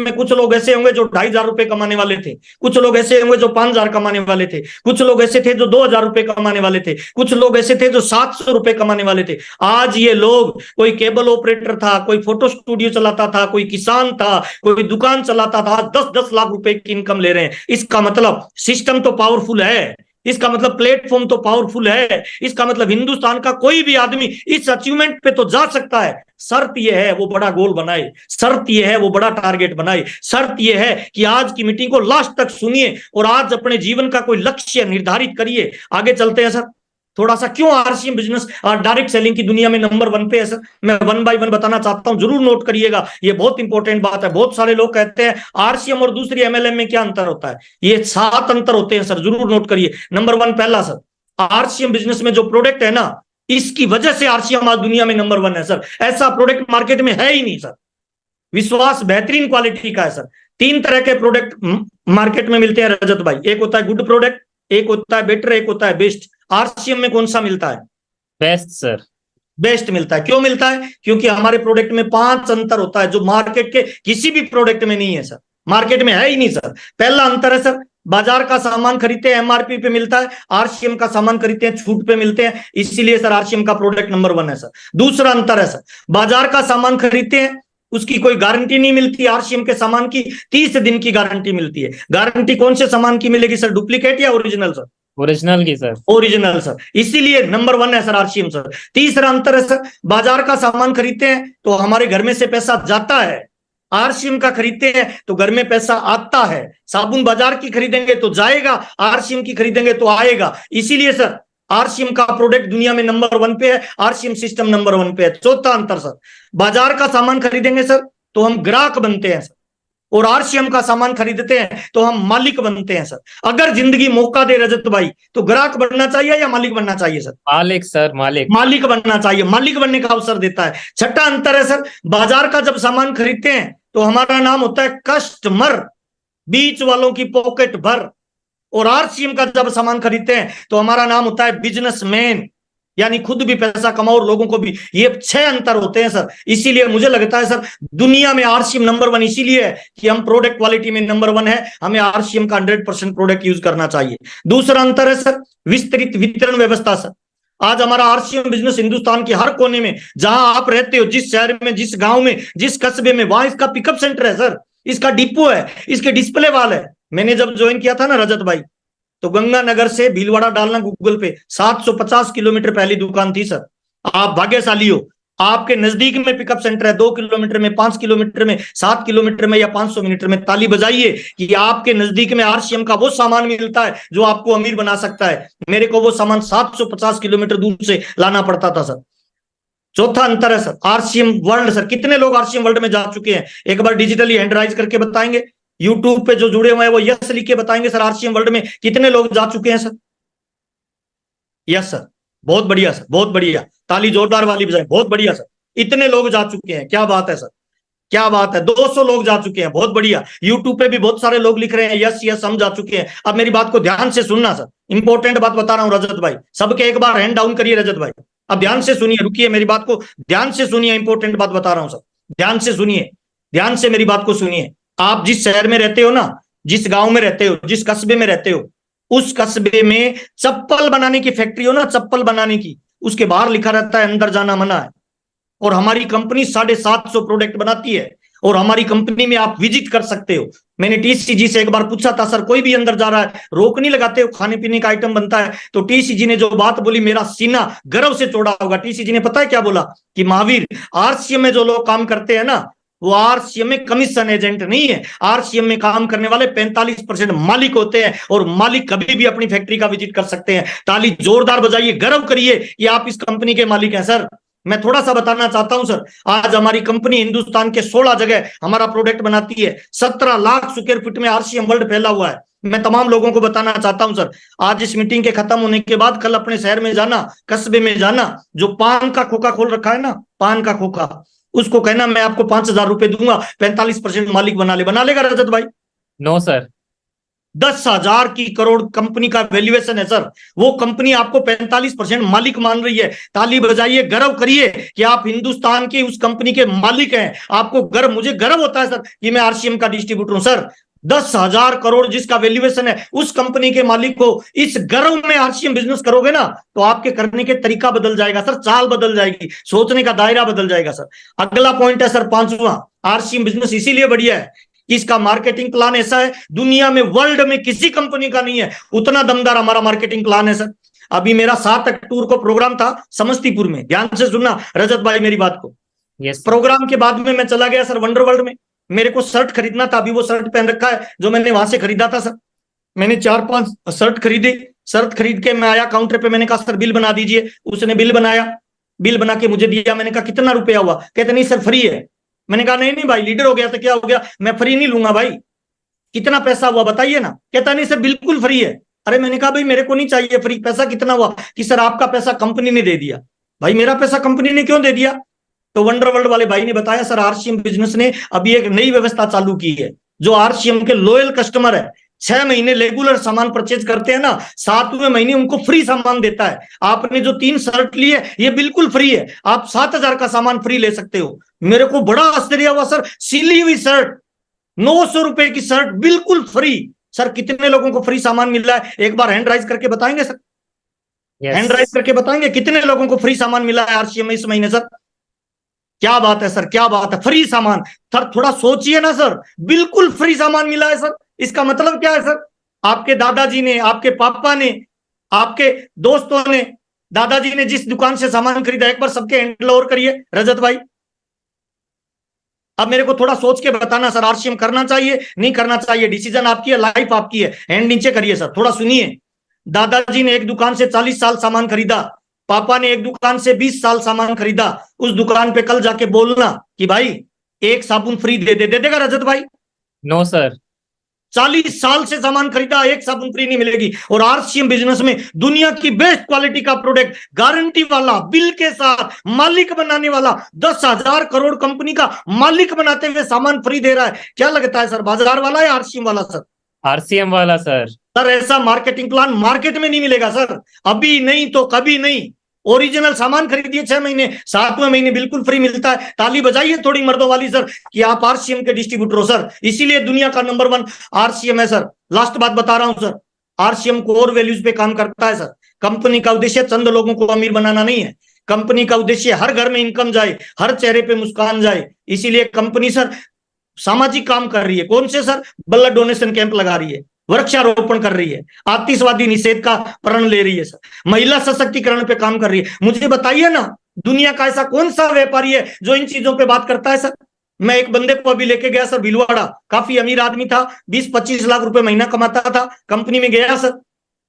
इसमें कुछ लोग ऐसे होंगे जो 2,500 रुपए कमाने वाले थे, कुछ लोग ऐसे होंगे जो 5,000 कमाने वाले थे, कुछ लोग ऐसे थे जो 2,000 रुपए कमाने वाले थे, कुछ लोग ऐसे थे जो 700 रुपए कमाने वाले थे। आज ये लोग, कोई केबल ऑपरेटर था, कोई फोटो स्टूडियो चलाता था, कोई किसान था, कोई दुकान चलाता था, 10-10 लाख रुपए की इनकम ले रहे हैं। इसका मतलब सिस्टम तो पावरफुल है, इसका मतलब प्लेटफॉर्म तो पावरफुल है, इसका मतलब हिंदुस्तान का कोई भी आदमी इस अचीवमेंट पे तो जा सकता है। शर्त यह है वो बड़ा गोल बनाए, शर्त यह है वो बड़ा टारगेट बनाए, शर्त यह है कि आज की मीटिंग को लास्ट तक सुनिए और आज अपने जीवन का कोई लक्ष्य निर्धारित करिए। आगे चलते हैं सर, थोड़ा सा क्यों आरसीएम बिजनेस डायरेक्ट सेलिंग की दुनिया में नंबर 1 पे है सर, मैं 1 बाय 1 बताना चाहता हूं, जरूर नोट करिएगा, ये बहुत इंपॉर्टेंट बात है। बहुत सारे लोग कहते हैं आरसीएम और दूसरी एमएलएम में क्या अंतर होता है, ये 7 अंतर होते हैं सर, जरूर नोट करिए। नंबर 1, पहला सर, आरसीएम बिजनेस में जो प्रोडक्ट है ना, इसकी वजह से आरसीएम आज दुनिया में नंबर 1 है सर, ऐसा प्रोडक्ट मार्केट में है ही नहीं सर। विश्वास बेहतरीन क्वालिटी का है सर। 3 तरह के प्रोडक्ट मार्केट में मिलते हैं रजत भाई, एक होता है गुड प्रोडक्ट, एक होता है बेटर, एक होता है बेस्ट। आरसीएम में कौन सा मिलता है? Best sir. बेस्ट मिलता है। क्यों मिलता है? क्योंकि हमारे प्रोडक्ट में 5 अंतर होता है जो मार्केट के किसी भी प्रोडक्ट में नहीं है सर, मार्केट में है ही नहीं सर। पहला अंतर है सर, बाजार का सामान खरीदते हैं एमआरपी पे मिलता है, आरसीएम का सामान खरीदते हैं छूट पे मिलते हैं, इसीलिए सर आरसीएम का प्रोडक्ट नंबर 1 है सर। दूसरा अंतर है सर, बाजार का सामान खरीदते हैं उसकी कोई गारंटी नहीं मिलती, आरसीएम के सामान की 30 दिन की गारंटी मिलती है। गारंटी कौन से सामान की मिलेगी सर, डुप्लीकेट या ओरिजिनल सर? ओरिजिनल की सर। ओरिजिनल सर, इसीलिए नंबर 1 है सर आरसीएम सर। तीसरा अंतर है सर, बाजार का सामान खरीदते हैं तो हमारे घर में से पैसा जाता है, आरसीएम का खरीदते हैं तो घर में पैसा आता है। साबुन बाजार की खरीदेंगे तो जाएगा, आरसीएम की खरीदेंगे तो आएगा, इसीलिए सर आरसीएम का प्रोडक्ट दुनिया में नंबर 1 पे है, आरसीएम सिस्टम नंबर 1 पे है। चौथा अंतर सर, बाजार का सामान खरीदेंगे सर तो हम ग्राहक बनते हैं सर, और आरसीएम का सामान खरीदते हैं तो हम मालिक बनते हैं सर। अगर जिंदगी मौका दे रजत भाई तो ग्राहक बनना चाहिए या मालिक बनना चाहिए सर? मालिक सर, मालिक। मालिक बनना चाहिए, मालिक बनने का अवसर देता है। छठा अंतर है सर, बाजार का जब सामान खरीदते हैं तो हमारा नाम होता है कस्टमर, बीच वालों की पॉकेट भर, और आरसीएम का जब सामान खरीदते हैं तो हमारा नाम होता है बिजनेसमैन, यानी खुद भी पैसा कमाओ और लोगों को भी। ये 6 अंतर होते हैं सर, इसीलिए मुझे लगता है सर दुनिया में आरसीएम नंबर 1 इसीलिए है कि हम प्रोडक्ट क्वालिटी में नंबर 1 है, हमें आरसीएम का 100% प्रोडक्ट यूज करना चाहिए। दूसरा अंतर है सर, विस्तृत वितरण व्यवस्था सर। आज हमारा आरसीएम बिजनेस हिंदुस्तान के हर कोने में, जहां आप रहते हो, जिस शहर में, जिस गांव में, जिस कस्बे में, वहां इसका पिकअप सेंटर है सर, इसका डिपो है, इसके डिस्प्ले वाल है। मैंने जब ज्वाइन किया था ना रजत भाई, तो गंगानगर से भीलवाड़ा डालना गूगल पे, 750 किलोमीटर पहली दुकान थी सर। आप भाग्यशाली हो, आपके नजदीक में पिकअप सेंटर है, 2 किलोमीटर में, 5 किलोमीटर में, 7 किलोमीटर में या 500 मीटर में। ताली बजाइए कि आपके नजदीक में आरसीएम का वो सामान मिलता है जो आपको अमीर बना सकता है। मेरे को वो सामान 750 किलोमीटर दूर से लाना पड़ता था सर। चौथा अंतर है सर, आरसीएम वर्ल्ड सर। कितने लोग आरसीएम वर्ल्ड में जा चुके हैं, एक बार डिजिटली हैंड राइज करके बताएंगे। यूट्यूब पे जो जुड़े हुए हैं वो यस लिख के बताएंगे सर, आरसीएम वर्ल्ड में कितने लोग जा चुके हैं सर? यस सर, बहुत बढ़िया सर, बहुत बढ़िया, ताली जोरदार वाली बजाएं, बहुत बढ़िया सर। इतने लोग जा चुके हैं, क्या बात है सर, क्या बात है। 200 लोग जा चुके हैं, बहुत बढ़िया। यूट्यूब पे भी बहुत सारे लोग लिख रहे हैं यस यस हम जा चुके हैं। अब मेरी बात को ध्यान से सुनना सर, इंपॉर्टेंट बात बता रहा हूं रजत भाई, सबके एक बार हैंड डाउन करिए रजत भाई। अब ध्यान से सुनिए, रुकिए, मेरी बात को ध्यान से सुनिए, इंपॉर्टेंट बात बता रहा हूं सर, ध्यान से सुनिए, ध्यान से मेरी बात को सुनिए। आप जिस शहर में रहते हो ना, जिस गांव में रहते हो, जिस कस्बे में रहते हो, उस कस्बे में चप्पल बनाने की फैक्ट्री हो ना, चप्पल बनाने की, उसके बाहर लिखा रहता है अंदर जाना मना है। और हमारी कंपनी 750 प्रोडक्ट बनाती है और हमारी कंपनी में आप विजिट कर सकते हो। मैंने टीसीजी से एक बार पूछा था, सर कोई भी अंदर जा रहा है रोक नहीं लगाते हो, खाने पीने का आइटम बनता है? तो टीसीजी ने जो बात बोली, मेरा सीना गर्व से चौड़ा होगा। टीसीजी ने पता है क्या बोला कि महावीर, आरसीएम में जो लोग काम करते हैं ना, वो आरसीएम में कमीशन एजेंट नहीं है, आरसीएम में काम करने वाले 45% मालिक होते हैं, और मालिक कभी भी अपनी फैक्ट्री का विजिट कर सकते हैं। ताली जोरदार बजाइए, गर्व करिए कि आप इस कंपनी के मालिक हैं सर। मैं थोड़ा सा बताना चाहता हूं सर, आज हमारी कंपनी हिंदुस्तान के 16 जगह हमारा प्रोडक्ट बनाती है, 17 लाख स्क्वायर फीट में आरसीएम वर्ल्ड फैला हुआ है। मैं तमाम लोगों को बताना चाहता हूं सर, आज इस मीटिंग के खत्म होने के बाद कल अपने शहर में जाना, कस्बे में जाना, जो पान का खोखा खोल रखा है ना, पान का खोखा, उसको कहना मैं आपको 5,000 रुपए दूंगा, 45% मालिक बना लेगा रजत भाई? No sir. 10,000 की करोड़ कंपनी का वैल्यूएशन है सर। वो कंपनी आपको 45% मालिक मान रही है। ताली बजाइए, गर्व करिए कि आप हिंदुस्तान की उस कंपनी के मालिक हैं। आपको गर्व, मुझे गर्व होता है सर कि मैं आरसीएम का डिस्ट्रीब्यूटर हूं सर। 10,000 करोड़ जिसका वैल्यूएशन है, उस कंपनी के मालिक को इस गर्व में आरसीएम बिजनेस करोगे ना, तो आपके करने के तरीका बदल जाएगा सर, चाल बदल जाएगी, सोचने का दायरा बदल जाएगा सर। अगला पॉइंट है सर 5वां, आरसीएम बिजनेस इसीलिए बढ़िया है कि इसका मार्केटिंग प्लान ऐसा है, दुनिया में, वर्ल्ड में किसी कंपनी का नहीं है उतना दमदार हमारा मार्केटिंग प्लान है सर। अभी मेरा 7 अक्टूबर को प्रोग्राम था समस्तीपुर में, ध्यान से सुनना रजत भाई मेरी बात को। यस प्रोग्राम के बाद में मैं चला गया सर वंडर वर्ल्ड में। मेरे को शर्ट खरीदना था, अभी वो शर्ट पहन रखा है जो मैंने वहां से खरीदा था सर। मैंने 4-5 शर्ट खरीदे। शर्ट खरीद के मैं आया काउंटर पे, मैंने कहा सर बिल बना दीजिए। उसने बिल बनाया, बिल बना के मुझे दिया। मैंने कहा कितना रुपया हुआ? कहते नहीं सर फ्री है। मैंने कहा नहीं नहीं भाई, लीडर हो गया तो क्या हो गया, मैं फ्री नहीं लूंगा भाई, कितना पैसा हुआ बताइए ना। कहता नहीं सर बिल्कुल फ्री है। अरे मैंने कहा भाई मेरे को नहीं चाहिए फ्री, पैसा कितना हुआ? कि सर आपका पैसा कंपनी ने दे दिया। भाई मेरा पैसा कंपनी ने क्यों दे दिया? तो वंडर वर्ल्ड वाले भाई ने बताया सर आरसीएम बिजनेस ने अभी एक नई व्यवस्था चालू की है, जो आरसीएम के लॉयल कस्टमर है 6 महीने रेगुलर सामान परचेज करते हैं ना, 7वें महीने उनको फ्री सामान देता है। आपने जो 3 शर्ट ली है ये बिल्कुल फ्री है, आप 7,000 का सामान फ्री ले सकते हो। मेरे को बड़ा आश्चर्य हुआ सर, सिली हुई शर्ट 900 रुपए की शर्ट बिल्कुल फ्री। सर कितने लोगों को फ्री सामान मिल रहा है, एक बार हैंड राइज करके बताएंगे सर? हैंड राइज करके बताएंगे कितने लोगों को फ्री सामान मिला है आरसीएम में इस महीने सर? क्या बात है सर, क्या बात है, फ्री सामान। सर थोड़ा सोचिए ना सर, बिल्कुल फ्री सामान मिला है सर। इसका मतलब क्या है सर? आपके दादाजी ने, आपके पापा ने, आपके दोस्तों ने, दादाजी ने जिस दुकान से सामान खरीदा, एक बार सबके हैंडल और करिए रजत भाई। अब मेरे को थोड़ा सोच के बताना सर, आरसीएम करना चाहिए नहीं करना चाहिए, डिसीजन आपकी है, लाइफ आपकी है। हैंड नीचे करिए सर, थोड़ा सुनिए। दादाजी ने एक दुकान से 40 साल सामान खरीदा, पापा ने एक दुकान से 20 साल सामान खरीदा। उस दुकान पे कल जाके बोलना कि भाई एक साबुन फ्री दे देगा रजत भाई? No sir. 40 साल से सामान खरीदा, एक साबुन फ्री नहीं मिलेगी। और आरसीएम बिजनेस में दुनिया की बेस्ट क्वालिटी का प्रोडक्ट, गारंटी वाला, बिल के साथ, मालिक बनाने वाला, 10,000 करोड़ कंपनी का मालिक बनाते हुए सामान फ्री दे रहा है। क्या लगता है सर, बाजार वाला या आरसीएम वाला सर? आरसीएम वाला सर। सर ऐसा मार्केटिंग प्लान मार्केट में नहीं मिलेगा सर, अभी नहीं तो कभी नहीं। ओरिजिनल सामान खरीदिए 6 महीने, 7वें महीने बिल्कुल फ्री मिलता है। ताली बजाइए थोड़ी मर्दों वाली सर कि आप आरसीएम के डिस्ट्रीब्यूटर हो सर, इसीलिए दुनिया का नंबर 1 आरसीएम है सर। लास्ट बात बता रहा हूं सर, आरसीएम कोर वैल्यूज पे काम करता है सर। कंपनी का उद्देश्य चंद लोगों को अमीर बनाना नहीं है, कंपनी का उद्देश्य हर घर में इनकम जाए, हर चेहरे पे मुस्कान जाए। इसीलिए कंपनी सर सामाजिक काम कर रही है। कौन से सर? ब्लड डोनेशन कैंप लगा रही है, वृक्षारोपण कर रही है, आतिशबाजी निषेध का प्रण ले रही है सर, महिला सशक्तिकरण पे काम कर रही है। मुझे बताइए ना, दुनिया का ऐसा कौन सा व्यापारी है जो इन चीजों पे बात करता है सर? मैं एक बंदे को अभी लेके गया सर भीलवाड़ा, काफी अमीर आदमी था, 20-25 लाख रुपए महीना कमाता था। कंपनी में गया सर,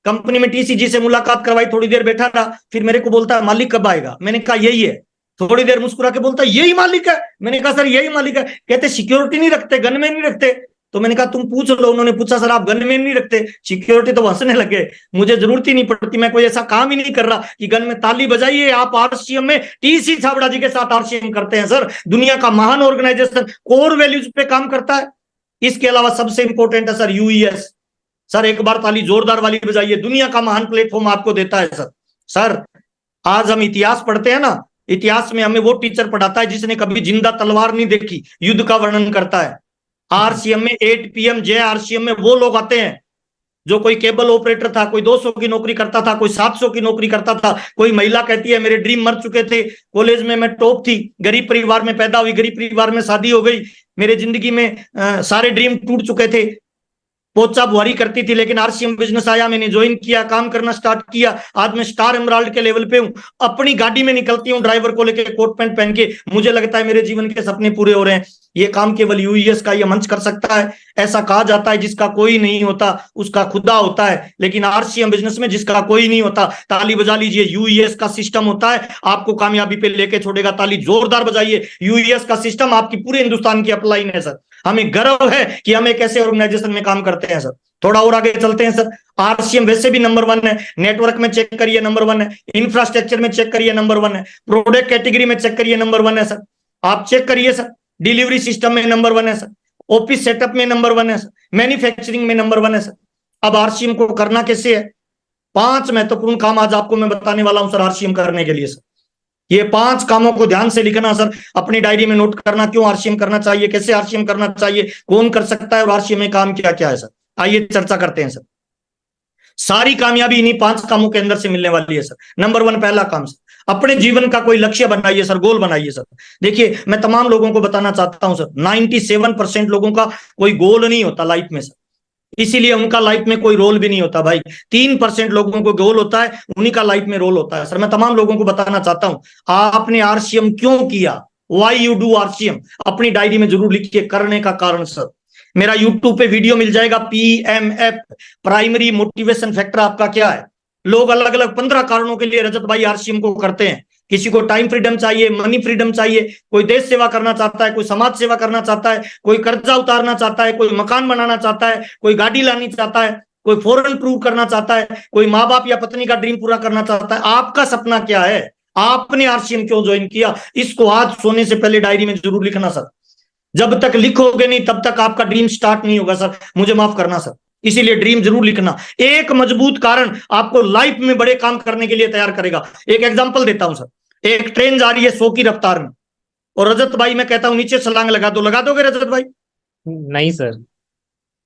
कंपनी में टीसीजी से मुलाकात करवाई, थोड़ी देर बैठा रहा, फिर मेरे को बोलता है मालिक कब आएगा? मैंने कहा यही है। थोड़ी देर मुस्कुरा के बोलता है यही मालिक है? मैंने कहा सर यही मालिक है। कहते सिक्योरिटी नहीं रखते, गनमैन नहीं रखते? तो मैंने कहा तुम पूछ लो। उन्होंने पूछा सर आप गनमैन नहीं रखते, सिक्योरिटी? तो हंसने लगे। मुझे जरूरत ही नहीं पड़ती, मैं कोई ऐसा काम ही नहीं कर रहा कि गन में ताली बजाइए। आप आरसीएम में टीसी छाबड़ा जी के साथ आरसीएम करते हैं सर, दुनिया का महान ऑर्गेनाइजेशन, कोर वैल्यूज पे काम करता है। इसके अलावा सबसे इंपॉर्टेंट है सर यूईएस। सर एक बार ताली जोरदार वाली बजाइए, दुनिया का महान प्लेटफॉर्म आपको देता है सर। सर आज हम इतिहास पढ़ते हैं ना, इतिहास में हमें वो टीचर पढ़ाता है जिसने कभी जिंदा तलवार नहीं देखी, युद्ध का वर्णन करता है। आरसीएम में 8 PM जय आरसीएम में वो लोग आते हैं जो कोई केबल ऑपरेटर था, कोई 200 की नौकरी करता था, कोई 700 की नौकरी करता था। कोई महिला कहती है मेरे ड्रीम मर चुके थे, कॉलेज में मैं टॉप थी, गरीब परिवार में पैदा हुई, गरीब परिवार में शादी हो गई, मेरे जिंदगी में सारे ड्रीम टूट चुके थे, पोचा बुहारी करती थी, लेकिन आरसीएम बिजनेस आया, मैंने ज्वाइन किया, काम करना स्टार्ट किया, आज मैं स्टार एमराल्ड के लेवल पे हूं, अपनी गाड़ी में निकलती हूँ ड्राइवर को लेकर कोट पैंट पहन के, मुझे लगता है मेरे जीवन के सपने पूरे हो रहे हैं। ये काम केवल यूईएस का ये मंच कर सकता है। ऐसा कहा जाता है जिसका कोई नहीं होता उसका खुदा होता है, लेकिन आरसीएम बिजनेस में जिसका कोई नहीं होता, ताली बजा लीजिए, यूईएस का सिस्टम होता है, आपको कामयाबी पे लेके छोड़ेगा। ताली जोरदार बजाइए, यूईएस का सिस्टम आपकी पूरे हिंदुस्तान की अपलाइन है सर। हमें गर्व है कि हम एक ऐसे ऑर्गेनाइजेशन में काम करते हैं सर। थोड़ा और आगे चलते हैं सर। आरसीएम वैसे भी नंबर 1 है, नेटवर्क में चेक करिए नंबर 1 है, इंफ्रास्ट्रक्चर में चेक करिए नंबर 1 है, प्रोडक्ट कैटेगरी में चेक करिए नंबर 1 है सर। आप चेक करिए सर, डिलीवरी सिस्टम में नंबर 1 है सर, ऑफिस सेटअप में नंबर 1 है सर, मैन्युफैक्चरिंग में नंबर 1 है सर। अब आरसीएम को करना कैसे है? 5 महत्वपूर्ण काम आज आपको मैं बताने वाला हूं सर आरसीएम करने के लिए सर। ये 5 कामों को ध्यान से लिखना सर, अपनी डायरी में नोट करना, क्यों आरसीएम करना चाहिए, कैसे आरसीएम करना चाहिए, कौन कर सकता है और आरसीएम में काम क्या क्या है सर। आइए चर्चा करते हैं सर। सारी कामयाबी इन्हीं 5 कामों के अंदर से मिलने वाली है सर। नंबर 1 पहला काम सर, अपने जीवन का कोई लक्ष्य बनाइए सर, गोल बनाइए सर। देखिए मैं तमाम लोगों को बताना चाहता हूं सर, 97% लोगों का कोई गोल नहीं होता लाइफ में सर, इसीलिए उनका लाइफ में कोई रोल भी नहीं होता भाई। 3% लोगों को गोल होता है, उन्हीं का लाइफ में रोल होता है सर। मैं तमाम लोगों को बताना चाहता हूं, आपने आरसीएम क्यों किया, वाई यू डू आरसीएम, अपनी डायरी में जरूर लिखिए करने का कारण सर। मेरा यूट्यूब पे वीडियो मिल जाएगा, PMF प्राइमरी मोटिवेशन फैक्टर आपका क्या है। लोग अलग अलग 15 कारणों के लिए रजत भाई आरसीएम को करते हैं। किसी को टाइम फ्रीडम चाहिए, मनी फ्रीडम चाहिए, कोई देश सेवा करना चाहता है, कोई समाज सेवा करना चाहता है, कोई कर्जा उतारना चाहता है, कोई मकान बनाना चाहता है, कोई गाड़ी लानी चाहता है, कोई फॉरेन प्रूव करना चाहता है, कोई माँ बाप या पत्नी का ड्रीम पूरा करना चाहता है। आपका सपना क्या है, आपने आरसीएम क्यों ज्वाइन किया, इसको आज सोने से पहले डायरी में जरूर लिखना सर। जब तक लिखोगे नहीं तब तक आपका ड्रीम स्टार्ट नहीं होगा सर, मुझे माफ करना सर। इसीलिए ड्रीम जरूर लिखना। एक मजबूत कारण आपको लाइफ में बड़े काम करने के लिए तैयार करेगा। एक एग्जांपल देता हूं सर, एक ट्रेन जा रही है 100 की रफ्तार में, और रजत भाई मैं कहता हूं नीचे छलांग लगा दो, लगा दोगे रजत भाई? नहीं सर।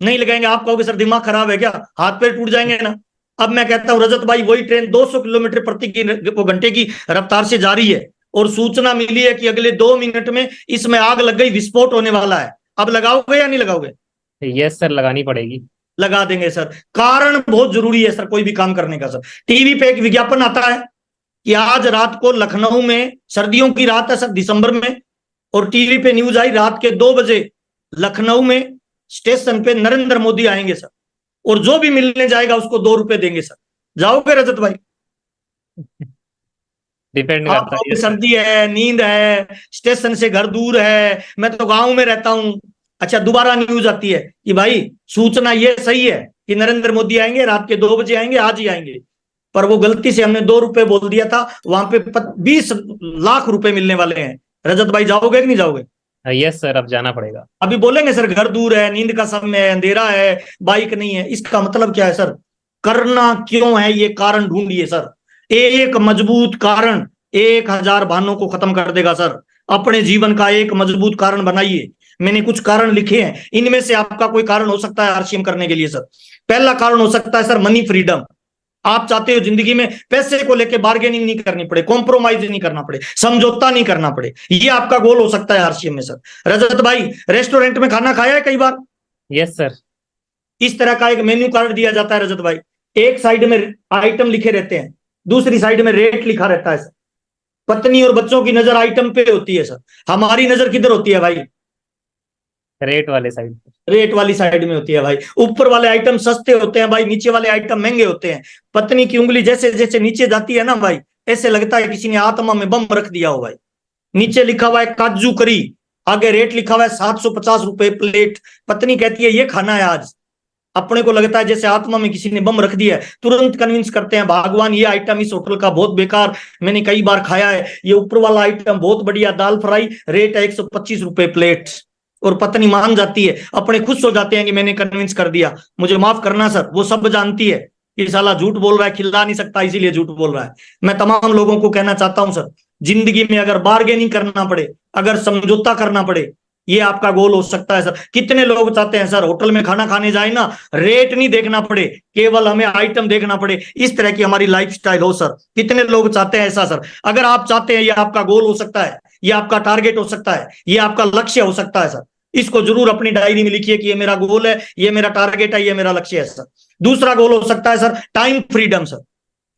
नहीं लगाएंगे। आप कहोगे सर दिमाग खराब है क्या, हाथ पैर टूट जाएंगे ना। अब मैं कहता हूं रजत भाई वही ट्रेन 200 किलोमीटर प्रति घंटे की रफ्तार से जा रही है, और सूचना मिली है कि अगले 2 मिनट में इसमें आग लग गई, विस्फोट होने वाला है। अब लगाओगे या नहीं लगाओगे? यस सर, लगानी पड़ेगी। लगा देंगे सर। कारण बहुत जरूरी है सर कोई भी काम करने का सर। टीवी पे एक विज्ञापन आता है कि आज रात को लखनऊ में, सर्दियों की रात है सर दिसंबर में, और टीवी पे न्यूज आई रात के 2 बजे लखनऊ में स्टेशन पे नरेंद्र मोदी आएंगे सर, और जो भी मिलने जाएगा उसको 2 रुपए देंगे सर। जाओगे रजत भाई? डिपेंड करता आपको है। सर्दी है, नींद है, स्टेशन से घर दूर है, मैं तो गांव में रहता हूं। अच्छा दोबारा न्यूज आती है कि भाई सूचना ये सही है कि नरेंद्र मोदी आएंगे, रात के 2 बजे आएंगे, आज ही आएंगे, पर वो गलती से हमने 2 रुपए बोल दिया था, वहां पे 20 लाख रुपए मिलने वाले हैं। रजत भाई जाओगे कि नहीं जाओगे? यस सर, अब जाना पड़ेगा। अभी बोलेंगे सर घर दूर है, नींद का समय है, अंधेरा है, बाइक नहीं है। इसका मतलब क्या है सर? करना क्यों है ये कारण ढूंढिए सर। एक मजबूत कारण 1000 बहानों को खत्म कर देगा सर। अपने जीवन का एक मजबूत कारण बनाइए। मैंने कुछ कारण लिखे हैं, इनमें से आपका कोई कारण हो सकता है आरसीएम करने के लिए सर। पहला कारण हो सकता है सर मनी फ्रीडम। आप चाहते हो जिंदगी में पैसे को लेकर बार्गेनिंग नहीं करनी पड़े, कॉम्प्रोमाइज नहीं करना पड़े, समझौता नहीं करना पड़े, ये आपका गोल हो सकता है आरसीएम में सर। रजत भाई रेस्टोरेंट में खाना खाया है कई बार? Yes sir. इस तरह का एक मेन्यू कार्ड दिया जाता है रजत भाई, एक साइड में आइटम लिखे रहते हैं, दूसरी साइड में रेट लिखा रहता है सर। पत्नी और बच्चों की नजर आइटम पे होती है सर, हमारी नजर किधर होती है भाई? रेट वाले साइड। रेट वाली साइड में होती है भाई। ऊपर वाले आइटम सस्ते होते हैं भाई, नीचे वाले आइटम महंगे होते हैं। पत्नी की उंगली जैसे जैसे नीचे जाती है ना भाई, ऐसे लगता है किसी ने आत्मा में बम रख दिया हो भाई। नीचे लिखा हुआ है काजू करी, आगे रेट लिखा हुआ है 750 रुपए प्लेट। पत्नी कहती है ये खाना है आज, अपने को लगता है जैसे आत्मा में किसी ने बम रख दिया है। तुरंत कन्विंस करते हैं भगवान ये आइटम इस होटल का बहुत बेकार, मैंने कई बार खाया है, ये ऊपर वाला आइटम बहुत बढ़िया, दाल फ्राई, रेट है 125 रुपए प्लेट। और पत्नी मान जाती है, अपने खुश हो जाते हैं कि मैंने कन्विंस कर दिया। मुझे माफ करना सर, वो सब जानती है कि साला झूठ बोल रहा है, खिला नहीं सकता इसीलिए झूठ बोल रहा है। मैं तमाम लोगों को कहना चाहता हूं सर, जिंदगी में अगर बार्गेनिंग करना पड़े, अगर समझौता करना पड़े, ये आपका गोल हो सकता है सर। कितने लोग चाहते हैं सर होटल में खाना खाने जाए ना, रेट नहीं देखना पड़े, केवल हमें आइटम देखना पड़े, इस तरह की हमारी लाइफस्टाइल हो सर। कितने लोग चाहते हैं ऐसा सर? अगर आप चाहते हैं, ये आपका गोल हो सकता है, ये आपका टारगेट हो सकता है, ये आपका लक्ष्य हो सकता है सर। इसको जरूर अपनी डायरी में लिखिए कि ये मेरा गोल है, ये मेरा टारगेट है, ये मेरा लक्ष्य है सर। दूसरा गोल हो सकता है sir time freedom sir.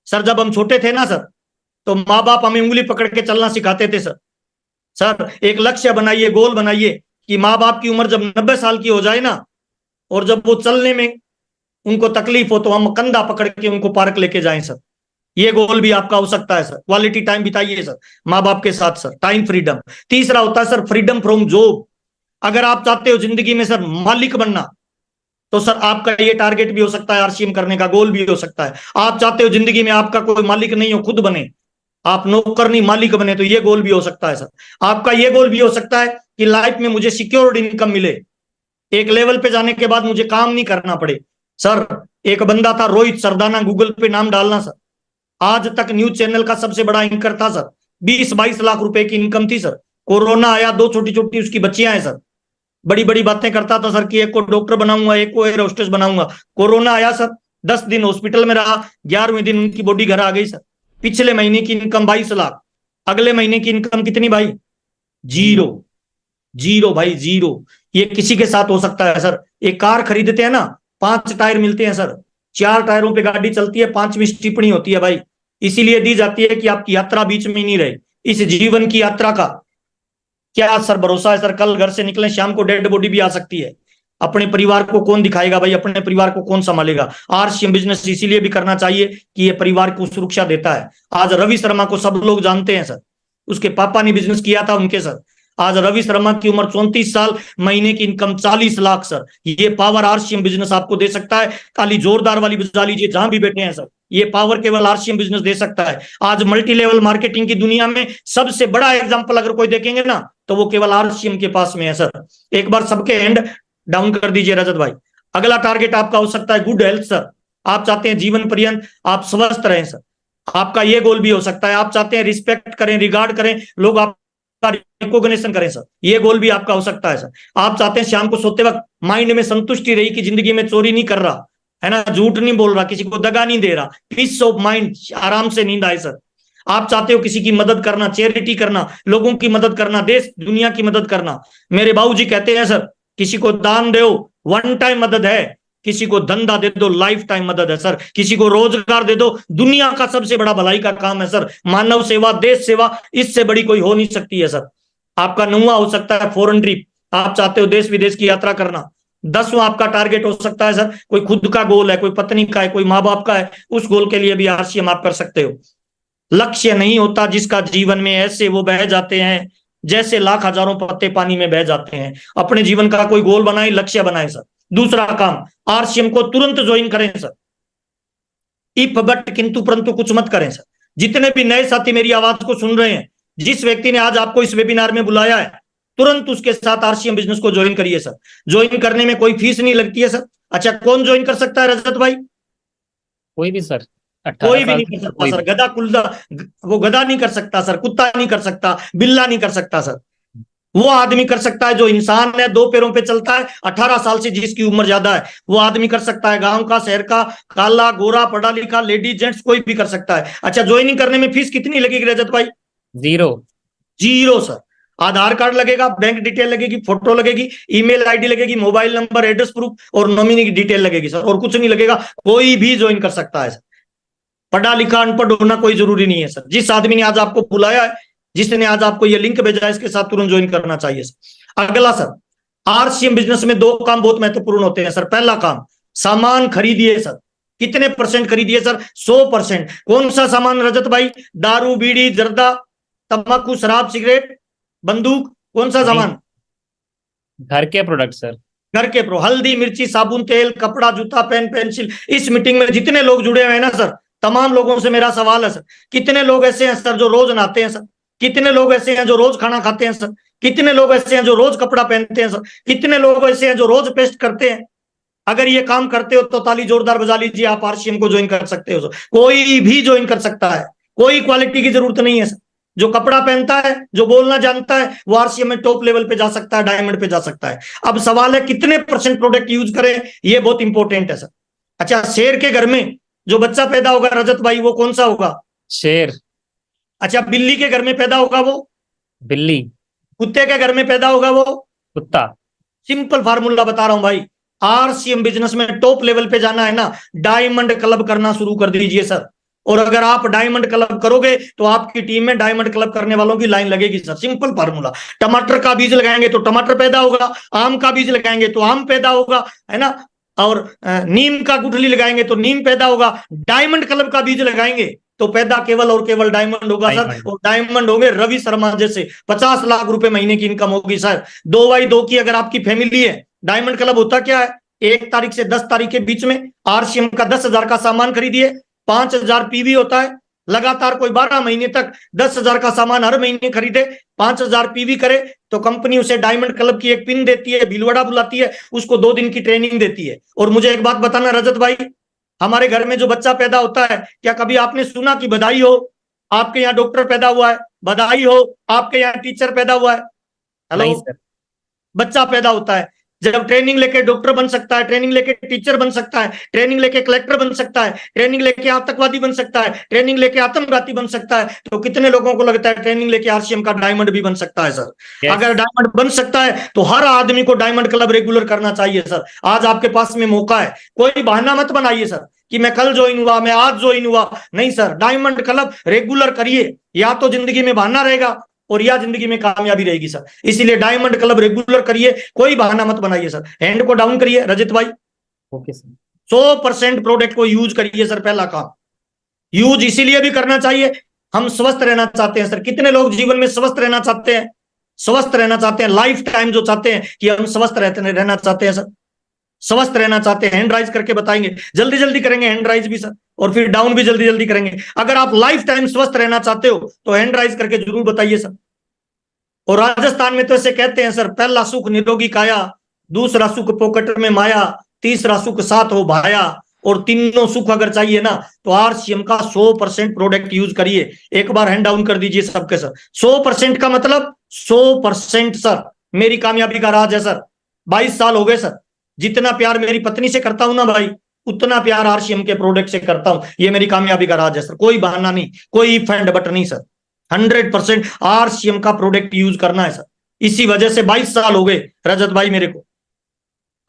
Sir जब हम छोटे थे ना सर, तो माँ बाप हमें उंगली पकड़ के चलना सिखाते थे सर। सर एक लक्ष्य बनाइए, गोल बनाइए कि माँ बाप की उम्र जब 90 साल की हो जाए ना, और जब वो चलने में उनको तकलीफ हो, तो हम कंधा पकड़ के उनको पार्क लेके जाएं सर। ये गोल भी आपका हो सकता है सर। क्वालिटी टाइम बिताइए सर माँ बाप के साथ सर, टाइम फ्रीडम। तीसरा होता है सर फ्रीडम फ्रॉम जॉब। अगर आप चाहते हो जिंदगी में सर मालिक बनना, तो सर आपका ये टारगेट भी हो सकता है, आरसीएम करने का गोल भी हो सकता है। आप चाहते हो जिंदगी में आपका कोई मालिक नहीं हो, खुद बने, आप नौकर नहीं मालिक बने, तो ये गोल भी हो सकता है सर। आपका ये गोल भी हो सकता है कि लाइफ में मुझे सिक्योर्ड इनकम मिले, एक लेवल पे जाने के बाद मुझे काम नहीं करना पड़े। सर एक बंदा था रोहित सरदाना, गूगल पे नाम डालना सर, आज तक न्यूज चैनल का सबसे बड़ा एंकर था सर, 20-22 लाख रुपए की इनकम थी सर। कोरोना आया, 2 छोटी छोटी उसकी बच्चियां हैं सर, बड़ी बड़ी बातें करता था सर कि एक को डॉक्टर बनाऊंगा, एक को एयर होस्टेस बनाऊंगा। कोरोना आया सर, 10 दिन हॉस्पिटल में रहा, 11वें दिन उनकी बॉडी घर आ गई सर। पिछले महीने की इनकम 22 लाख, अगले महीने की इनकम कितनी भाई? जीरो। जीरो भाई, जीरो। ये किसी के साथ हो सकता है सर। एक कार खरीदते हैं ना, 5 टायर मिलते हैं सर, 4 टायरों पे गाड़ी चलती है, 5वीं टिप्पणी होती है भाई। इसीलिए दी जाती है कि आपकी यात्रा बीच में ही नहीं रहे। इस जीवन की यात्रा का क्या सर भरोसा है सर? कल घर से निकले, शाम को डेड बॉडी भी आ सकती है। अपने परिवार को कौन दिखाएगा भाई? अपने परिवार को कौन संभालेगा? आरसीएम बिजनेस इसीलिए भी करना चाहिए कि ये परिवार को सुरक्षा देता है। आज रवि शर्मा को सब लोग जानते हैं सर, उसके पापा ने बिजनेस किया था उनके सर। आज रवि शर्मा की उम्र 34 साल, महीने की इनकम 40 लाख सर। ये पावर आरसीएम बिजनेस आपको दे सकता है। खाली जोरदार वाली बजा लीजिए जहां भी बैठे हैं सर, ये पावर केवल आरसीएम बिजनेस दे सकता है। आज मल्टी लेवल मार्केटिंग की दुनिया में सबसे बड़ा एग्जांपल अगर कोई देखेंगे ना, तो वो केवल आरसीएम के पास में है सर। एक बार सबके हैंड डाउन कर दीजिए रजत भाई। अगला टारगेट आपका हो सकता है गुड हेल्थ सर। आप चाहते हैं जीवन पर्यंत आप स्वस्थ रहें सर, आपका ये गोल भी हो सकता है। आप चाहते हैं रिस्पेक्ट करें, रिगार्ड करें, लोग आपका रिकॉग्निशन करें सर, ये गोल भी आपका हो सकता है सर। आप चाहते हैं शाम को सोते वक्त माइंड में संतुष्टि रही कि जिंदगी में चोरी नहीं कर रहा है ना, झूठ नहीं बोल रहा, किसी को दगा नहीं दे रहा, पीस ऑफ माइंड, आराम से नींद आए सर। आप चाहते हो किसी की मदद करना, चैरिटी करना, लोगों की मदद करना, देश दुनिया की मदद करना। मेरे बाबूजी कहते हैं सर, किसी को दान दो, वन टाइम मदद है, किसी को धंधा दे दो, लाइफ टाइम मदद है सर। किसी को रोजगार दे दो, दुनिया का सबसे बड़ा भलाई का काम है सर। मानव सेवा, देश सेवा, इससे बड़ी कोई हो नहीं सकती है सर। आपका 9वां हो सकता है फॉरेन ट्रिप। आप चाहते हो देश विदेश की यात्रा करना। 10वां आपका टारगेट हो सकता है सर, कोई खुद का गोल है, कोई पत्नी का है, कोई माँ बाप का है, उस गोल के लिए भी आरसीएम आप कर सकते हो। लक्ष्य नहीं होता जिसका जीवन में, ऐसे वो बह जाते हैं जैसे लाख हजारों पत्ते पानी में बह जाते हैं। अपने जीवन का कोई गोल बनाए, लक्ष्य बनाए सर। दूसरा काम, आरसीएम को तुरंत ज्वाइन करें सर। इफ बट किंतु परंतु कुछ मत करें सर। जितने भी नए साथी मेरी आवाज को सुन रहे हैं, जिस व्यक्ति ने आज आपको इस वेबिनार में बुलाया है, तुरंत उसके साथ आरसीएम बिजनेस को ज्वाइन करिए सर। ज्वाइन करने में कोई फीस नहीं लगती है सर। अच्छा, कौन ज्वाइन कर सकता है रजत भाई? कोई भी सर, 18 कोई भी साल नहीं कर सकता कोई सर। भी। गधा कुल्ला, वो गधा नहीं कर सकता सर, कुत्ता नहीं कर सकता, बिल्ला नहीं कर सकता सर। वो आदमी कर सकता है जो इंसान है, 2 पैरों पे चलता है, 18 साल से जिसकी उम्र ज्यादा है, वो आदमी कर सकता है। गांव का, शहर का, काला, गोरा, पढ़ा लिखा, लेडीज, जेंट्स, कोई भी कर सकता है। अच्छा, ज्वाइनिंग करने में फीस कितनी लगेगी रजत भाई? Zero. Zero sir. Aadhaar card लगेगा, बैंक डिटेल लगेगी, फोटो लगेगी, ईमेल आईडी लगेगी, मोबाइल नंबर, एड्रेस प्रूफ और नॉमिनी की डिटेल लगेगी सर, और कुछ नहीं लगेगा। कोई भी ज्वाइन कर सकता है सर। पढ़ा लिखा अनपढ़ होना कोई जरूरी नहीं है सर। जिस आदमी ने आज आपको बुलाया है, जिसने आज आपको ये लिंक भेजा है, इसके साथ तुरंत ज्वाइन करना चाहिए सर। अगला सर, आरसीएम बिजनेस में 2 काम बहुत महत्वपूर्ण होते हैं सर। पहला काम, सामान खरीदिए सर। कितने % खरीदिए सर? 100%। कौन सा सामान रजत भाई? दारू, बीड़ी, जर्दा, तंबाकू, शराब, सिगरेट, बंदूक, कौन सा सामान? घर के प्रोडक्ट सर। घर के प्रो, हल्दी, मिर्ची, साबुन, तेल, कपड़ा, जूता, पेन, पेंसिल। इस मीटिंग में जितने लोग जुड़े हुए हैं ना सर, तमाम लोगों से मेरा सवाल है सर, कितने लोग ऐसे हैं सर जो रोज नहाते हैं सर? कितने लोग ऐसे हैं जो रोज खाना खाते हैं सर? कितने लोग ऐसे हैं जो रोज कपड़ा पहनते हैं सर? कितने लोग ऐसे हैं जो रोज पेस्ट करते हैं? अगर ये काम करते हो तो ताली जोरदार बजा लीजिए, आप आरसीएम को ज्वाइन कर सकते हो सर। कोई भी ज्वाइन कर सकता है, कोई क्वालिटी की जरूरत नहीं है सर। जो कपड़ा पहनता है, जो बोलना जानता है, वो आरसीएम में टॉप लेवल पे जा सकता है, डायमंड पे जा सकता है। अब सवाल है कितने % प्रोडक्ट यूज करें, ये बहुत इंपॉर्टेंट है सर। अच्छा, शेर के घर में जो बच्चा पैदा होगा रजत भाई, वो कौन सा होगा? शेर। अच्छा, बिल्ली के घर में पैदा होगा वो? बिल्ली। कुत्ते के घर में पैदा होगा वो? कुत्ता। सिंपल फार्मूला बता रहा हूं भाई। आरसीएम बिजनेस में टॉप लेवल पे जाना है ना, डायमंड क्लब करना शुरू कर दीजिए सर। और अगर आप डायमंड क्लब करोगे तो आपकी टीम में डायमंड क्लब करने वालों की लाइन लगेगी सर। Simple formula. टमाटर का बीज लगाएंगे तो टमाटर पैदा होगा, आम का बीज लगाएंगे तो आम पैदा होगा, है ना, और नीम का गुठली लगाएंगे तो नीम पैदा होगा। डायमंड क्लब का बीज लगाएंगे तो पैदा केवल और केवल डायमंड होगा सर। और डायमंड होंगे रवि शर्मा जैसे, 50 लाख रुपए महीने की इनकम होगी सर। 2x2 की अगर आपकी फैमिली है, डायमंड क्लब होता क्या है? 1 तारीख से 10 तारीख के बीच में आरसीएम का 10,000 का सामान खरीदिए, 5,000 पीवी होता है। लगातार कोई 12 महीने तक 10,000 का सामान हर महीने खरीदे, 5,000 पीवी करे, तो कंपनी उसे डायमंड क्लब की एक पिन देती है, भीलवाड़ा बुलाती है, उसको 2 दिन की ट्रेनिंग देती है। और मुझे एक बात बताना रजत भाई, हमारे घर में जो बच्चा पैदा होता है, क्या कभी आपने सुना कि बधाई हो, आपके यहाँ डॉक्टर पैदा हुआ है, बधाई हो, आपके यहाँ टीचर पैदा हुआ है? हेलो, नहीं सर। बच्चा पैदा होता है, जब ट्रेनिंग लेके डॉक्टर बन सकता है, ट्रेनिंग लेके टीचर बन सकता है, ट्रेनिंग लेके कलेक्टर बन सकता है, ट्रेनिंग लेके आतंकवादी बन सकता है, ट्रेनिंग लेके आत्मघाती बन सकता है, तो कितने लोगों को लगता है ट्रेनिंग लेके आरसीएम का डायमंड भी बन सकता है सर? Yes. अगर डायमंड बन सकता है तो हर आदमी को डायमंड क्लब रेगुलर करना चाहिए सर। आज आपके पास में मौका है, कोई बहाना मत बनाइए सर कि मैं कल ज्वाइन हुआ, मैं आज ज्वाइन हुआ। नहीं सर, डायमंड क्लब रेगुलर करिए, या तो जिंदगी में बहाना रहेगा और या जिंदगी में कामयाबी रहेगी सर। इसीलिए डायमंड क्लब रेगुलर करिए, कोई बहाना मत बनाइए सर। हैंड को डाउन करिए रजत भाई। Okay sir. 100% प्रोडक्ट को यूज करिए सर। पहला काम यूज इसीलिए भी करना चाहिए, हम स्वस्थ रहना चाहते हैं सर। कितने लोग जीवन में स्वस्थ रहना चाहते हैं? स्वस्थ रहना चाहते हैं, लाइफ टाइम जो चाहते हैं कि हम स्वस्थ रहना चाहते हैं सर, स्वस्थ रहना चाहते हैं। हैंड राइज करके बताएंगे, जल्दी जल्दी करेंगे हैंड राइज भी सर, और फिर डाउन भी जल्दी जल्दी करेंगे। अगर आप लाइफ टाइम स्वस्थ रहना चाहते हो तो हैंड राइज करके जरूर बताइए सर। और राजस्थान में तो ऐसे कहते हैं सर, पहला सुख निरोगी काया, दूसरा सुख पॉकेट में माया, तीसरा सुख साथ हो भाया, और तीनों सुख अगर चाहिए ना तो आरसीएम का 100% प्रोडक्ट यूज करिए। एक बार हैंड डाउन कर दीजिए सबके सर। 100% का मतलब 100% सर। मेरी कामयाबी का राज है सर। 22 साल हो गए सर, जितना प्यार मेरी पत्नी से करता हूं ना भाई, उतना प्यार आरसीएम के प्रोडक्ट से करता हूं। ये मेरी कामयाबी का राज है सर। कोई बहाना नहीं, कोई इफ एंड बट नहीं सर। 100% आरसीएम का प्रोडक्ट यूज करना है सर। इसी वजह से 22 साल हो गए रजत भाई मेरे को,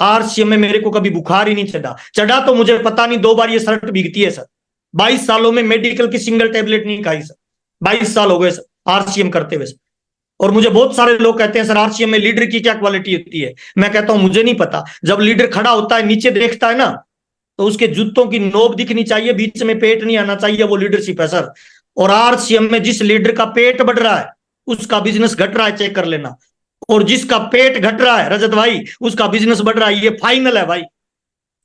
आरसीएम में मेरे को कभी बुखार ही नहीं चढ़ा तो मुझे पता नहीं 2 बार ये शर्ट भीगती है सर। 22 सालों में मेडिकल की सिंगल टेबलेट नहीं खाई सर। 22 साल हो गए सर आरसीएम करते हुए। और मुझे बहुत सारे लोग कहते हैं सर आरसीएम में लीडर की क्या क्वालिटी होती है? मैं कहता हूं मुझे नहीं पता। जब लीडर खड़ा होता है, नीचे देखता है ना, तो उसके जूतों की नोक दिखनी चाहिए, बीच में पेट नहीं आना चाहिए, वो लीडरशिप है सर। और आरसीएम में जिस लीडर का पेट बढ़ रहा है उसका बिजनेस घट रहा है, चेक कर लेना। और जिसका पेट घट रहा है रजत भाई, उसका बिजनेस बढ़ रहा है, ये फाइनल है भाई।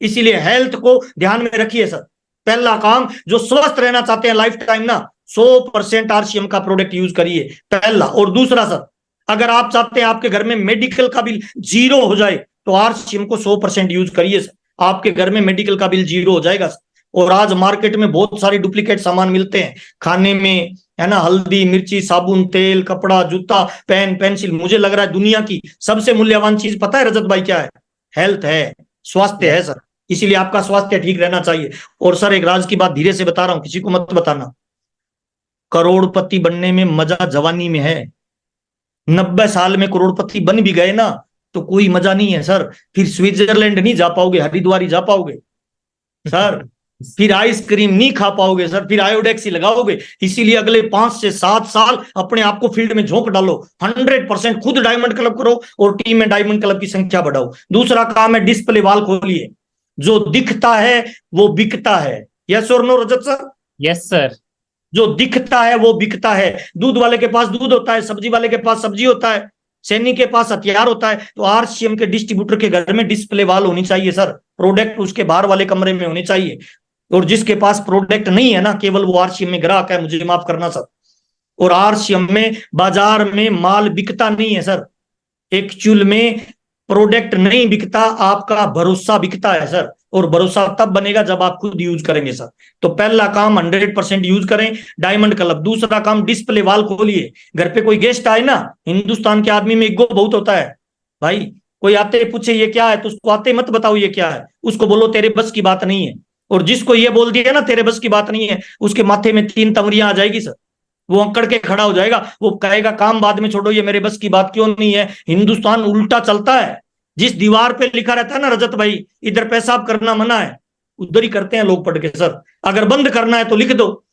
इसीलिए हेल्थ को ध्यान में रखिए सर। पहला काम, जो स्वस्थ रहना चाहते हैं लाइफ टाइम ना, 100% आरसीएम का प्रोडक्ट यूज करिए, पहला। और दूसरा सर, अगर आप चाहते हैं आपके घर में मेडिकल का बिल 0 हो जाए तो आरसीएम को 100% यूज करिए सर। आपके घर में मेडिकल का बिल 0 हो जाएगा सर। और आज मार्केट में बहुत सारी डुप्लीकेट सामान मिलते हैं खाने में, है ना, हल्दी मिर्ची साबुन तेल कपड़ा जूता पेन पेंसिल। मुझे लग रहा है दुनिया की सबसे मूल्यवान चीज पता है रजत भाई क्या है? हेल्थ है, स्वास्थ्य है सर। इसीलिए आपका स्वास्थ्य ठीक रहना चाहिए। और सर एक राज की बात धीरे से बता रहा हूं, किसी को मत बताना, करोड़पति बनने में मजा जवानी में है। 90 साल में करोड़पति बन भी गए ना तो कोई मजा नहीं है सर। फिर स्विट्जरलैंड नहीं जा पाओगे, हरिद्वार ही जा पाओगे सर। फिर आइसक्रीम नहीं खा पाओगे सर, फिर आयोडेक्स ही लगाओगे। इसीलिए अगले 5 से 7 साल अपने आप को फील्ड में झोंक डालो, 100% खुद डायमंड क्लब करो और टीम में डायमंड क्लब की संख्या बढ़ाओ। दूसरा काम है डिस्प्ले वाल खोलिए। जो दिखता है वो बिकता है। यस और नो रजत सर? Yes sir. जो दिखता है वो बिकता है। दूध वाले के पास दूध होता है, सब्जी वाले के पास सब्जी होता है, सैनिक के पास हथियार होता है। तो आरसीएम के डिस्ट्रीब्यूटर के घर में डिस्प्ले वाल होनी चाहिए सर। प्रोडक्ट उसके बाहर वाले कमरे में होने चाहिए। और जिसके पास प्रोडक्ट नहीं है ना, केवल वो आरसीएम में ग्राहक है, मुझे माफ करना सर। और आरसीएम में बाजार में माल बिकता नहीं है सर। एक्चुअल में प्रोडक्ट नहीं बिकता, आपका भरोसा बिकता है सर। और भरोसा तब बनेगा जब आप खुद यूज करेंगे सर। तो पहला काम 100% यूज करें डायमंड क्लब। दूसरा काम डिस्प्ले वाल खोलिए। घर पे कोई गेस्ट आए ना, हिंदुस्तान के आदमी में ईगो बहुत होता है भाई। कोई आते पूछे ये क्या है तो उसको आते मत बताओ ये क्या है, उसको बोलो तेरे बस की बात नहीं है। और जिसको ये बोल दिया ना तेरे बस की बात नहीं है, उसके माथे में 3 तमरियां आ जाएगी सर। वो अकड़ के खड़ा हो जाएगा, वो कहेगा काम बाद में छोड़ो, ये मेरे बस की बात क्यों नहीं है। हिंदुस्तान उल्टा चलता है। जिस दीवार पे लिखा रहता है ना रजत भाई, इधर पेशाब करना मना है, उधर ही करते हैं लोग पढ़ के सर। अगर बंद करना है तो लिख दो,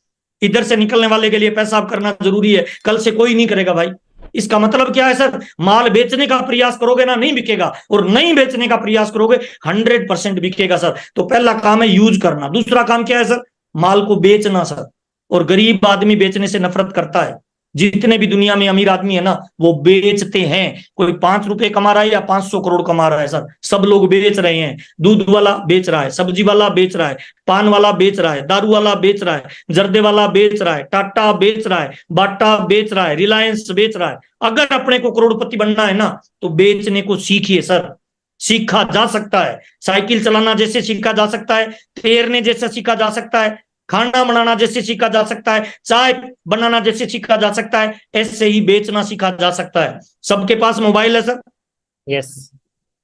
इधर से निकलने वाले के लिए पेशाब करना जरूरी है, कल से कोई नहीं करेगा भाई। इसका मतलब क्या है सर? माल बेचने का प्रयास करोगे ना, नहीं बिकेगा। और नहीं बेचने का प्रयास करोगे 100% बिकेगा सर। तो पहला काम है यूज करना। दूसरा काम क्या है सर? माल को बेचना सर। और गरीब आदमी बेचने से नफरत करता है। जितने भी दुनिया में अमीर आदमी है ना, वो बेचते हैं। कोई 5 रुपए कमा रहा है या 500 करोड़ कमा रहा है सर, सब लोग बेच रहे हैं। दूध वाला बेच रहा है, सब्जी वाला बेच रहा है, पान वाला बेच रहा है, दारू वाला बेच रहा है, जर्दे वाला बेच रहा है, टाटा बेच रहा है, बाटा बेच रहा है, रिलायंस बेच रहा है। अगर अपने को करोड़पति बनना है ना तो बेचने को सीखिए सर। सीखा जा सकता है, साइकिल चलाना जैसे सीखा जा सकता है, तैरने जैसा सीखा जा सकता है, खाना बनाना जैसे सीखा जा सकता है, चाय बनाना जैसे सीखा जा सकता है, ऐसे ही बेचना सीखा जा सकता है। सबके पास मोबाइल है सर, यस।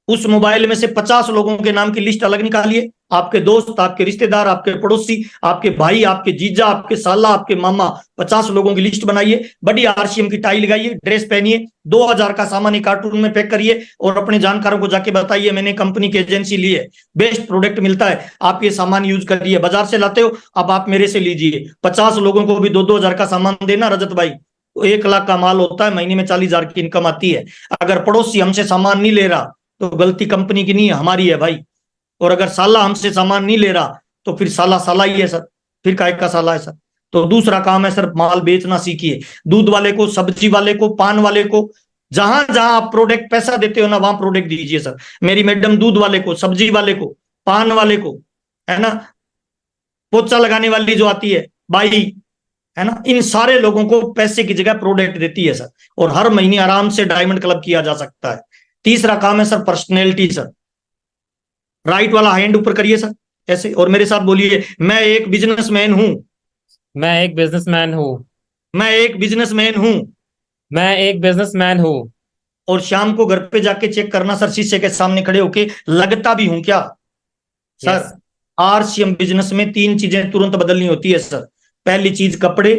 उस मोबाइल में से 50 लोगों के नाम की लिस्ट अलग निकालिए, आपके दोस्त, आपके रिश्तेदार, आपके पड़ोसी, आपके भाई, आपके जीजा, आपके साला, आपके मामा, 50 लोगों की लिस्ट बनाइए, बड़ी आरसीएम की टाई लगाइए, ड्रेस पहनिए, 2000 का सामान एक कार्टून में पैक करिए और अपने जानकारों को जाके बताइए मैंने कंपनी की एजेंसी ली है, बेस्ट प्रोडक्ट मिलता है, आप ये सामान यूज करिए, बाजार से लाते हो अब आप मेरे से लीजिए। 50 लोगों को भी 2-2 हजार का सामान देना रजत भाई, तो 1 लाख का माल होता है, महीने में 40 हजार की इनकम आती है। अगर पड़ोसी हमसे सामान नहीं ले रहा तो गलती कंपनी की नहीं है, हमारी है भाई। और अगर साला हमसे सामान नहीं ले रहा तो फिर साला साला ही है सर, फिर काय का साला है सर। तो दूसरा काम है सर, माल बेचना सीखिए, दूध वाले को, सब्जी वाले को, पान वाले को, जहां जहां आप प्रोडक्ट पैसा देते हो ना वहां प्रोडक्ट दीजिए सर। मेरी मैडम दूध वाले को, सब्जी वाले को, पान वाले को, है ना, पोछा लगाने वाली जो आती है बाई, है ना, इन सारे लोगों को पैसे की जगह प्रोडक्ट देती है सर, और हर महीने आराम से डायमंड क्लब किया जा सकता है। तीसरा काम है सर पर्सनैलिटी सर, राइट वाला हैंड ऊपर करिए सर ऐसे और मेरे साथ बोलिए, मैं एक बिजनेसमैन हूं, मैं एक बिजनेसमैन हूँ। मैं एक बिजनेसमैन हूं। मैं एक बिजनेसमैन हूँ। और शाम को घर पे जाके चेक करना सर, शीशे के सामने खड़े होके, लगता भी हूं क्या सर। यस। आरसीएम बिजनेस में 3 चीजें तुरंत बदलनी होती है सर। पहली चीज कपड़े,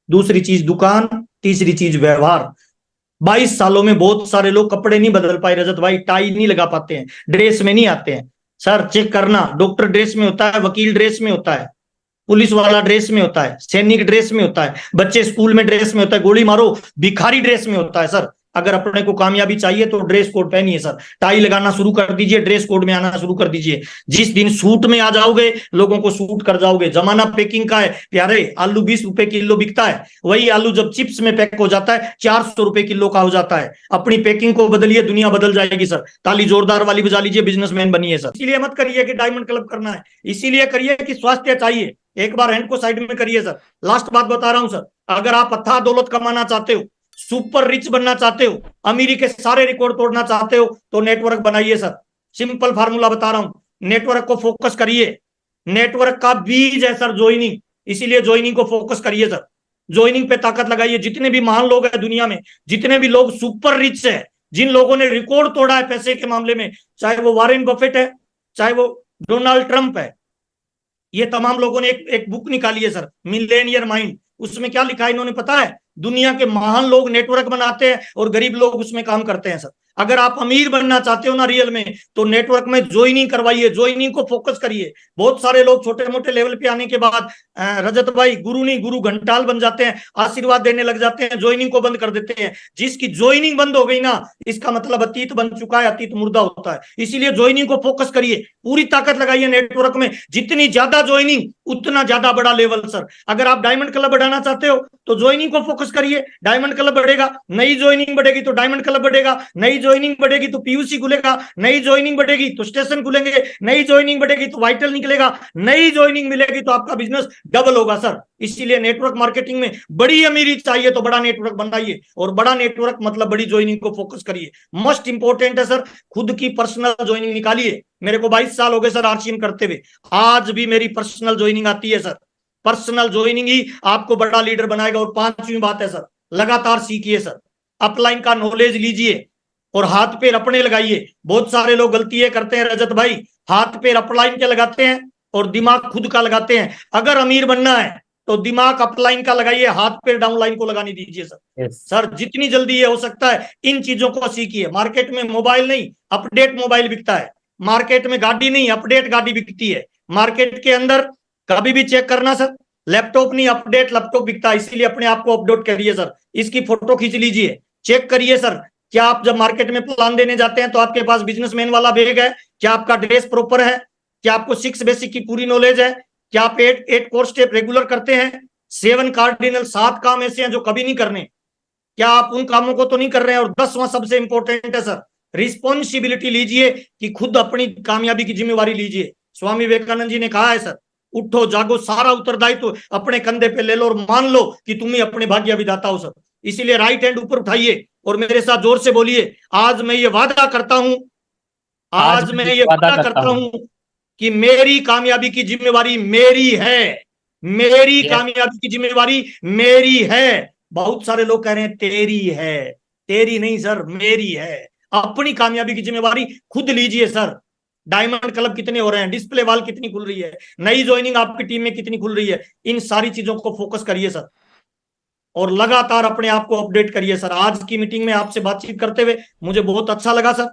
दूसरी चीज दुकान, तीसरी चीज व्यवहार। 22 सालों में बहुत सारे लोग कपड़े नहीं बदल पाए रजत भाई, टाई नहीं लगा पाते हैं, ड्रेस में नहीं आते हैं सर। चेक करना, डॉक्टर ड्रेस में होता है, वकील ड्रेस में होता है, पुलिस वाला ड्रेस में होता है, सैनिक ड्रेस में होता है, बच्चे स्कूल में ड्रेस में होता है, गोली मारो भिखारी ड्रेस में होता है सर। अगर अपने को कामयाबी चाहिए तो ड्रेस कोड पहनिए सर, टाई लगाना शुरू कर दीजिए, ड्रेस कोड में आना शुरू कर दीजिए। जिस दिन सूट में आ जाओगे लोगों को सूट कर जाओगे। जमाना पैकिंग का है प्यारे, आलू 20 रुपए किलो बिकता है, वही आलू जब चिप्स में पैक हो जाता है 400 रुपए किलो का हो जाता है। अपनी पैकिंग को बदलिए, दुनिया बदल जाएगी सर। ताली जोरदार वाली बजा लीजिए, बिजनेसमैन बनिए सर। इसीलिए मत करिए कि डायमंड क्लब करना है, इसीलिए करिए कि स्वास्थ्य चाहिए। एक बार हैंड को साइड में करिए सर। लास्ट बात बता रहा हूं सर, अगर आप अथाह दौलत कमाना चाहते हो, सुपर रिच बनना चाहते हो, अमीरी के सारे रिकॉर्ड तोड़ना चाहते हो, तो नेटवर्क बनाइए सर। सिंपल फार्मूला बता रहा हूं, नेटवर्क को फोकस करिए। नेटवर्क का बीज है सर ज्वाइनिंग, इसीलिए ज्वाइनिंग को फोकस करिए सर। ज्वाइनिंग पे ताकत लगाइए। जितने भी महान लोग हैं दुनिया में, जितने भी लोग सुपर रिच है, जिन लोगों ने रिकॉर्ड तोड़ा है पैसे के मामले में, चाहे वो वॉरेन बफेट है, चाहे वो डोनाल्ड ट्रंप है, ये तमाम लोगों ने एक बुक निकाली है सर, मिलेनियर माइंड। उसमें क्या लिखा है इन्होंने पता है? दुनिया के महान लोग नेटवर्क बनाते हैं और गरीब लोग उसमें काम करते हैं सर। अगर आप अमीर बनना चाहते हो ना रियल में, तो नेटवर्क में ज्वाइनिंग करवाइए, ज्वाइनिंग को फोकस करिए। बहुत सारे लोग छोटे मोटे लेवल पे आने के बाद रजत भाई गुरु नहीं गुरु घंटाल बन जाते हैं, आशीर्वाद देने लग जाते हैं, ज्वाइनिंग को बंद कर देते हैं। जिसकी ज्वाइनिंग बंद हो गई ना, इसका मतलब अतीत बन चुका है, अतीत मुर्दा होता है। इसीलिए ज्वाइनिंग को फोकस करिए, पूरी ताकत लगाइए नेटवर्क में। जितनी ज्यादा ज्वाइनिंग उतना ज्यादा बड़ा लेवल सर। अगर आप डायमंड क्लब बढ़ाना चाहते हो तो ज्वाइनिंग को फोकस करिए, डायमंड क्लब बढ़ेगा, नई ज्वाइनिंग बढ़ेगी तो डायमंड क्लब बढ़ेगा, नई ज्वाइनिंग बढ़ेगी तो पीयूसी खुलेगा, नई ज्वाइनिंग बढ़ेगी तो स्टेशन खुलेंगे, नई ज्वाइनिंग बढ़ेगी तो वाइटल निकलेगा, नई ज्वाइनिंग मिलेगी तो आपका बिजनेस डबल होगा सर। इसीलिए नेटवर्क मार्केटिंग में बड़ी अमीरी चाहिए तो बड़ा नेटवर्क बनाइए, और बड़ा नेटवर्क मतलब बड़ी ज्वाइनिंग को फोकस करिए। मोस्ट इंपोर्टेंट है सर, खुद की पर्सनल ज्वाइनिंग निकालिए। मेरे को 22 साल हो गए सर आरसीएम करते हुए, आज भी मेरी पर्सनल ज्वाइनिंग आती है सर। पर्सनल ज्वाइनिंग ही आपको बड़ा लीडर बनाएगा। और 5वीं बात है सर, लगातार सीखिए सर, अपलाइन का नॉलेज लीजिए और हाथ पैर अपने लगाइए। बहुत सारे लोग गलती ये करते हैं रजत भाई, हाथ पैर अपलाइन के लगाते हैं और दिमाग खुद का लगाते हैं। अगर अमीर बनना है तो दिमाग अपलाइन का लगाइए, हाथ पैर डाउनलाइन को लगाने दीजिए सर। सर जितनी जल्दी ये हो सकता है इन चीजों को सीखिए। मार्केट में मोबाइल नहीं, अपडेट मोबाइल बिकता है। मार्केट में गाड़ी नहीं, अपडेट गाड़ी बिकती है। मार्केट के अंदर कभी भी चेक करना सर, लैपटॉप नहीं, अपडेट लैपटॉप बिकता है। इसीलिए अपने आप को अपडेट करिए सर। इसकी फोटो खींच लीजिए, चेक करिए सर, क्या आप जब मार्केट में प्लान देने जाते हैं तो आपके पास बिजनेसमैन वाला बैग है? क्या आपका ड्रेस प्रॉपर है? क्या आपको 6 बेसिक की पूरी नॉलेज है? क्या आप 8 कोर स्टेप रेगुलर करते हैं? 7 कार्डिनल 7 काम ऐसे हैं जो कभी नहीं करने, क्या आप उन कामों को तो नहीं कर रहे हैं? और 10वां सबसे इंपॉर्टेंट है सर, रिस्पॉन्सिबिलिटी लीजिए कि खुद अपनी कामयाबी की जिम्मेवारी लीजिए। स्वामी विवेकानंद जी ने कहा है सर, उठो जागो, सारा उत्तरदायित्व अपने कंधे पे ले लो और मान लो कि तुम ही अपने भाग्य विधाता हो सर। इसीलिए राइट हैंड ऊपर उठाइए और मेरे साथ जोर से बोलिए, आज मैं ये वादा करता हूं, आज मैं ये वादा करता हूं कि मेरी कामयाबी की जिम्मेवारी मेरी है, मेरी Yes. कामयाबी की जिम्मेवारी मेरी है। बहुत सारे लोग कह रहे हैं तेरी है, तेरी नहीं सर, मेरी है। अपनी कामयाबी की जिम्मेवारी खुद लीजिए सर। डायमंड क्लब कितने हो रहे हैं, डिस्प्ले वॉल कितनी खुल रही है, नई ज्वाइनिंग आपकी टीम में कितनी खुल रही है, इन सारी चीजों को फोकस करिए सर और लगातार अपने आप को अपडेट करिए सर। आज की मीटिंग में आपसे बातचीत करते हुए मुझे बहुत अच्छा लगा सर।